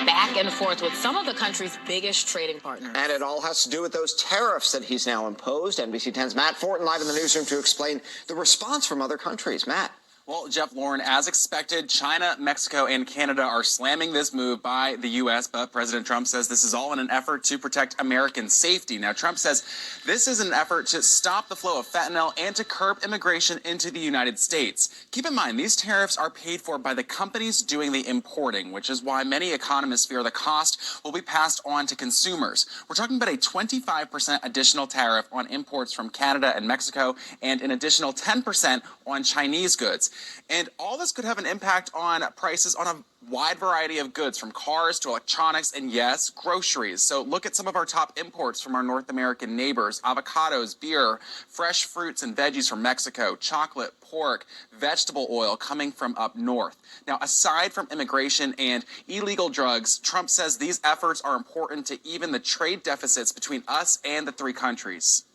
back and forth with some of the country's biggest trading partners. And it all has to do with those tariffs that he's now imposed. NBC 10's Matt Fortin live in the newsroom to explain the response from other countries. Matt. Well, Jeff, Lauren, as expected, China, Mexico, and Canada are slamming this move by the U.S., but President Trump says this is all in an effort to protect American safety. Now, Trump says this is an effort to stop the flow of fentanyl and to curb immigration into the United States. Keep in mind, these tariffs are paid for by the companies doing the importing, which is why many economists fear the cost will be passed on to consumers. We're talking about a 25% additional tariff on imports from Canada and Mexico and an additional 10% on Chinese goods. And all this could have an impact on prices on a wide variety of goods, from cars to electronics and, yes, groceries. So look at some of our top imports from our North American neighbors: avocados, beer, fresh fruits and veggies from Mexico, chocolate, pork, vegetable oil coming from up north. Now, aside from immigration and illegal drugs, Trump says these efforts are important to even the trade deficits between us and the three countries.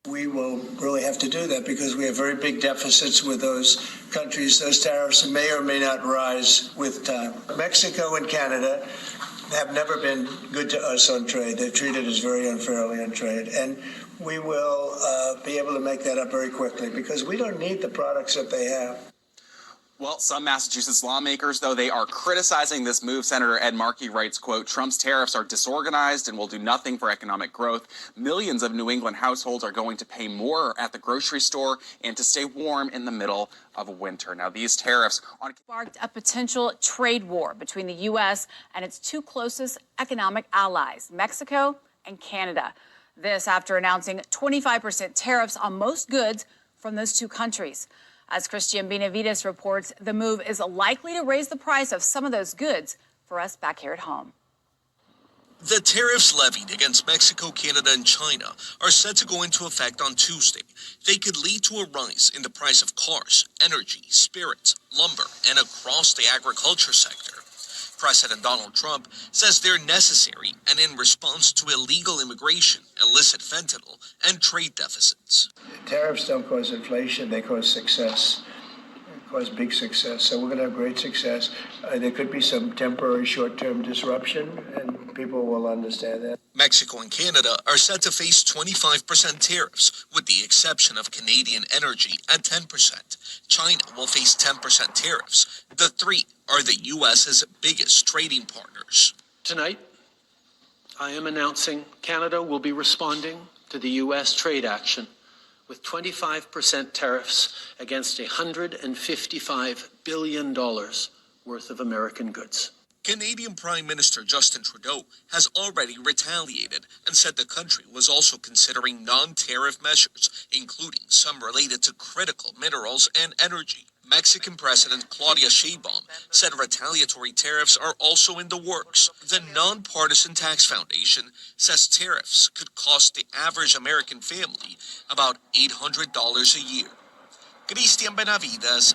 We will really have to do that because we have very big deficits with those countries. Those tariffs may or may not rise with time. Mexico and Canada have never been good to us on trade. They've treated us very unfairly on trade. And we will be able to make that up very quickly because we don't need the products that they have. Well, some Massachusetts lawmakers, though, they are criticizing this move. Senator Ed Markey writes, quote, "Trump's tariffs are disorganized and will do nothing for economic growth. Millions of New England households are going to pay more at the grocery store and to stay warm in the middle of winter." Now, these tariffs sparked a potential trade war between the U.S. and its two closest economic allies, Mexico and Canada. This after announcing 25% tariffs on most goods from those two countries. As Christian Benavides reports, the move is likely to raise the price of some of those goods for us back here at home. The tariffs levied against Mexico, Canada, and China are set to go into effect on Tuesday. They could lead to a rise in the price of cars, energy, spirits, lumber, and across the agriculture sector. President Donald Trump says they're necessary and in response to illegal immigration, illicit fentanyl, and trade deficits. Tariffs don't cause inflation, they cause success. They cause big success. So we're going to have great success. There could be some temporary short-term disruption, and people will understand that. Mexico and Canada are set to face 25% tariffs, with the exception of Canadian energy at 10%. China will face 10% tariffs. The three are the U.S.'s biggest trading partners. Tonight, I am announcing Canada will be responding to the U.S. trade action with 25% tariffs against $155 billion worth of American goods. Canadian Prime Minister Justin Trudeau has already retaliated and said the country was also considering non-tariff measures, including some related to critical minerals and energy. Mexican President Claudia Sheinbaum said retaliatory tariffs are also in the works. The Nonpartisan Tax Foundation says tariffs could cost the average American family about $800 a year. Christian Benavides,